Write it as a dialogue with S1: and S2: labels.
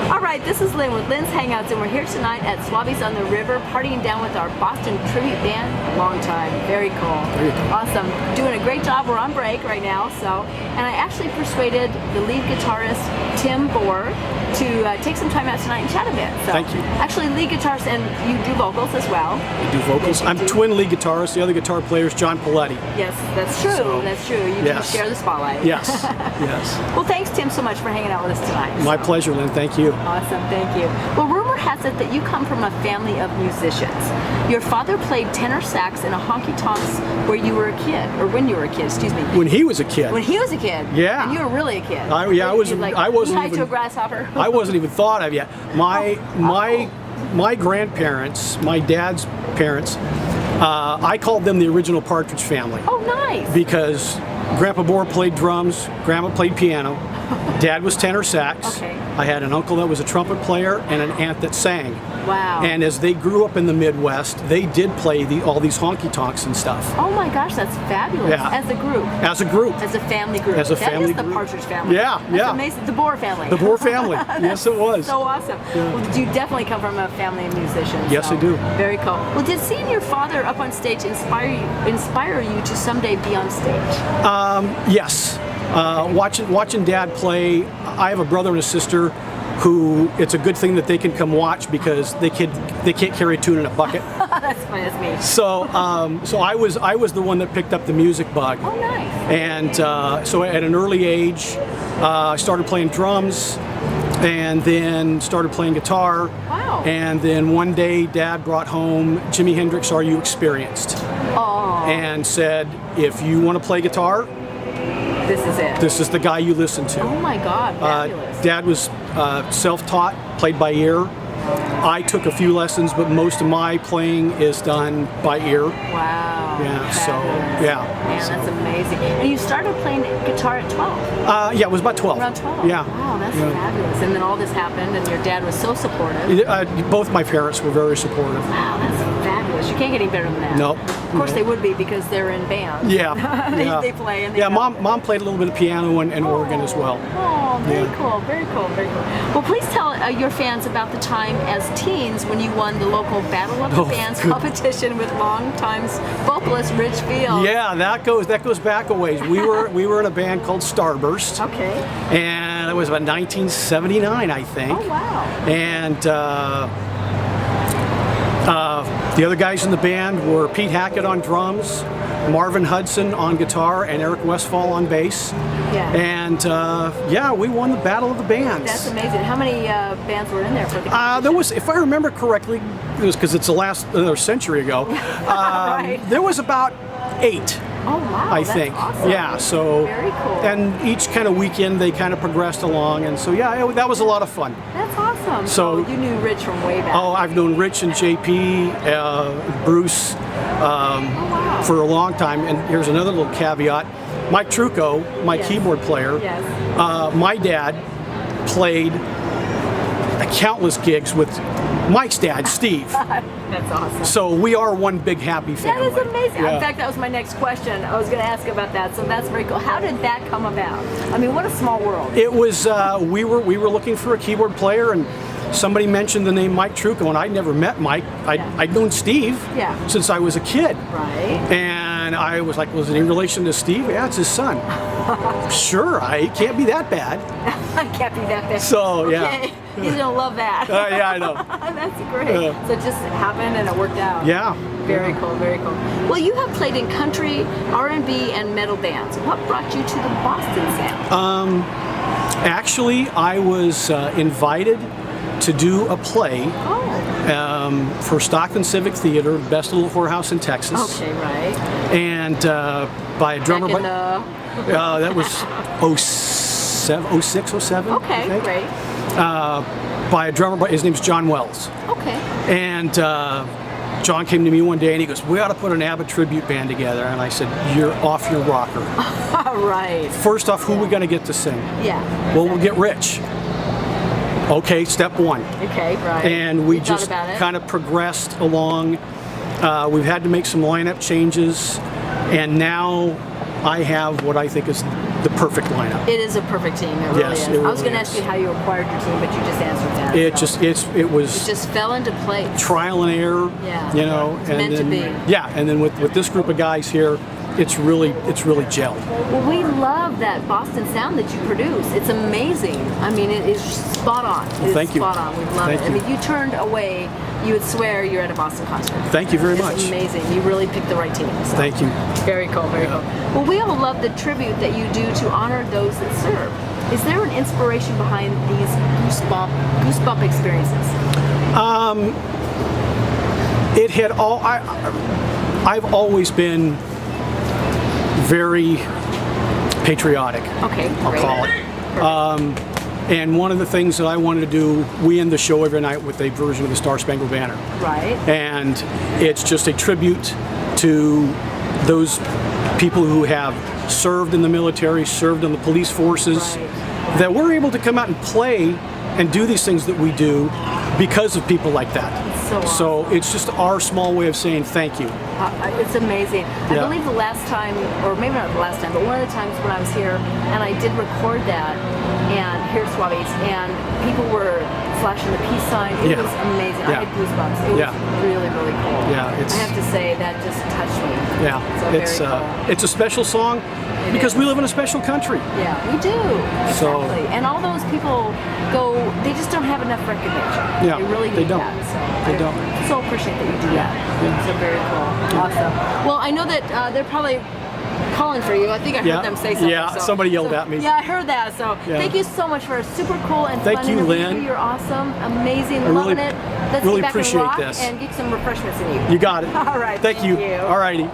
S1: All right, this is Lynn with Lynns Hangouts, and we're here tonight at Swabbies on the River, partying down with our Boston tribute band. Long time, very cool, awesome. Doing a great job. We're on break right now, and I actually persuaded the lead guitarist Tim Boore to take some time out tonight and chat a bit. So,
S2: thank you.
S1: Actually, lead guitarist, and you do vocals as well.
S2: I do vocals. I'm twin lead guitarist. The other guitar player is John Paletti.
S1: Yes, that's true.
S2: So,
S1: that's true. You do share the spotlight.
S2: Yes. Yes.
S1: Well, thanks, Tim, so much for hanging out with us tonight.
S2: My pleasure, Lynn. Thank you.
S1: Awesome, thank you. Well, rumor has it that you come from a family of musicians. Your father played tenor sax in a honky-tonks where you were a kid, or when you were a kid, excuse me.
S2: When he was a kid.
S1: When he was a kid.
S2: Yeah.
S1: And you were really a kid.
S2: I wasn't.
S1: Like,
S2: I wasn't even
S1: to a grasshopper.
S2: I wasn't even thought of yet. My grandparents, my dad's parents, I called them the original Partridge Family.
S1: Oh, nice.
S2: Because Grandpa Boore played drums, Grandma played piano, Dad was tenor sax.
S1: Okay.
S2: I had an uncle that was a trumpet player and an aunt that sang.
S1: Wow.
S2: And as they grew up in the Midwest, they did play all these honky-tonks and stuff.
S1: Oh my gosh, that's fabulous.
S2: Yeah.
S1: As a group.
S2: As a group.
S1: As a family group.
S2: As a family
S1: group. That is the Partridge Family.
S2: Yeah,
S1: That's amazing. The Boore family.
S2: The Boore family. Yes, it was.
S1: So awesome.
S2: Yeah.
S1: Well, you definitely come from a family of musicians.
S2: Yes, I do.
S1: Very cool. Well, did seeing your father up on stage inspire you to someday be on stage?
S2: Yes. Watching Dad play, I have a brother and a sister who it's a good thing that they can come watch because they can't carry a tune in a bucket.
S1: That's fine, that's me.
S2: So I was the one that picked up the music bug.
S1: Oh, nice.
S2: And so at an early age, I started playing drums, and then started playing guitar.
S1: Wow.
S2: And then one day, Dad brought home Jimi Hendrix, Are You Experienced?
S1: Oh.
S2: And said, if you want to play guitar,
S1: this is it.
S2: this is the guy you listen to.
S1: Oh my God, fabulous.
S2: Dad was self-taught, played by ear. I took a few lessons, but most of my playing is done by ear.
S1: Wow.
S2: Yeah,
S1: fabulous.
S2: so, yeah.
S1: Man, that's amazing. And you started playing guitar at 12?
S2: Yeah, it was about 12.
S1: Around 12?
S2: Yeah.
S1: Wow, that's fabulous. And then all this happened, and your dad was so supportive.
S2: Both my parents were very supportive.
S1: Wow, that's fabulous. You can't get any better than that.
S2: Nope.
S1: Of course they would be because they're in bands.
S2: Yeah.
S1: They play. And they
S2: yeah, Mom played a little bit of piano and organ as well.
S1: Oh, very cool, very cool, very cool. Well, please tell your fans about the time as teens when you won the local Battle of the Bands competition with longtime vocalist Rich Field.
S2: Yeah, that goes back a ways. We were in a band called Starburst.
S1: Okay.
S2: And it was about 1979, I think.
S1: Oh, wow.
S2: And the other guys in the band were Pete Hackett on drums, Marvin Hudson on guitar, and Eric Westfall on bass.
S1: Yeah.
S2: And yeah, we won the Battle of the Bands.
S1: That's amazing. How many bands were in there for the competition?
S2: There was, if I remember correctly, it was because it's another century ago.
S1: Right.
S2: There was about 8.
S1: Oh wow!
S2: I think.
S1: That's awesome.
S2: Yeah. So.
S1: Very cool.
S2: And each kind of weekend they kind of progressed along, and so yeah, that was a lot of fun.
S1: That's awesome.
S2: So
S1: you knew Rich from way back.
S2: Oh, I've known Rich and JP, Bruce,
S1: wow.
S2: for a long time. And here's another little caveat: Mike Trucco, my keyboard player.
S1: Yes.
S2: My dad played countless gigs with Mike's dad, Steve.
S1: That's awesome.
S2: So we are one big happy family.
S1: That is amazing.
S2: Yeah.
S1: In fact, that was my next question. I was going to ask about that, so that's very cool. How did that come about? I mean, what a small world.
S2: It was, we were looking for a keyboard player, and somebody mentioned the name Mike Trucco, and I'd never met Mike. I'd known Steve since I was a kid.
S1: Right.
S2: And I was like, was it in relation to Steve? Yeah, it's his son. Sure, it can't be that bad.
S1: I can't be that bad.
S2: So, yeah.
S1: Okay. He's going to love that.
S2: Yeah, I know.
S1: That's great. So it just happened and it worked out.
S2: Yeah.
S1: Very cool, very cool. Well, you have played in country, R&B, and metal bands. What brought you to the Boston sound?
S2: Actually, I was invited to do a play for Stockton Civic Theater, best little whorehouse in Texas.
S1: Okay, right.
S2: And by a drummer. That was 06, 07.
S1: Okay, great.
S2: By a drummer, his name's John Wells.
S1: Okay.
S2: And John came to me one day and he goes, we ought to put an ABBA tribute band together. And I said, you're off your rocker.
S1: Right.
S2: First off, who are we going to get to sing?
S1: Yeah.
S2: Well, we'll get Rich. Okay, step one.
S1: Okay, right.
S2: And we just kind of progressed along. We've had to make some lineup changes. And now I have what I think is the perfect lineup.
S1: It is a perfect team. It really
S2: Yes,
S1: is.
S2: it really
S1: I was going to
S2: is.
S1: ask you how you acquired your team, but you just answered that.
S2: It
S1: so.
S2: it was
S1: It just fell into place.
S2: trial and error.
S1: Yeah.
S2: You know,
S1: It's
S2: and
S1: meant to
S2: then
S1: be.
S2: yeah, and then with this group of guys here, it's really gelled.
S1: Well, we love that Boston sound that you produce. It's amazing. I mean, it is spot on. It is
S2: Thank you.
S1: spot on. We love
S2: Thank
S1: it. I
S2: you.
S1: mean, you turned away, you would swear you're at a Boston concert.
S2: Thank you very
S1: It's
S2: much.
S1: amazing. You really picked the right team. So.
S2: Thank you.
S1: Very cool, very cool. Well, we all love the tribute that you do to honor those that serve. Is there an inspiration behind these goosebump experiences?
S2: It had all. I've always been very patriotic.
S1: Okay,
S2: I'll
S1: great.
S2: call it. And one of the things that I wanted to do, we end the show every night with a version of the Star Spangled Banner.
S1: Right.
S2: And it's just a tribute to those people who have served in the military, served in the police forces,
S1: Right.
S2: that we're able to come out and play and do these things that we do because of people like that.
S1: So
S2: So it's just our small way of saying thank you.
S1: It's amazing. I
S2: Yeah.
S1: believe the last time, or maybe not the last time, but one of the times when I was here, and I did record that, and here at Swabbies, and people were flashing the peace sign. It
S2: Yeah.
S1: was amazing. I
S2: Yeah.
S1: had goosebumps. It was
S2: Yeah.
S1: really, really cool.
S2: Yeah, it's-
S1: I have to say that just touched me.
S2: Yeah,
S1: So very cool.
S2: it's a special song because we live in a special country.
S1: Yeah, we do.
S2: So-
S1: Exactly. And all those people they just don't have enough recognition.
S2: Yeah,
S1: They really
S2: they
S1: need
S2: don't.
S1: that. So
S2: They
S1: I
S2: don't.
S1: so appreciate that you do that.
S2: Yeah.
S1: So very cool. Awesome. Well, I know that they're probably calling for you. I think I heard
S2: Yeah.
S1: them say something.
S2: Yeah, somebody yelled at me.
S1: Yeah, I heard that. So
S2: Yeah.
S1: thank you so much for a super cool and
S2: Thank
S1: fun
S2: you,
S1: interview.
S2: Lynn.
S1: You're awesome, amazing,
S2: I
S1: loving
S2: really-
S1: it. Let's
S2: really
S1: get back
S2: appreciate
S1: and rock
S2: this.
S1: and get some refreshments in you.
S2: You got it.
S1: All right.
S2: Thank you. All righty.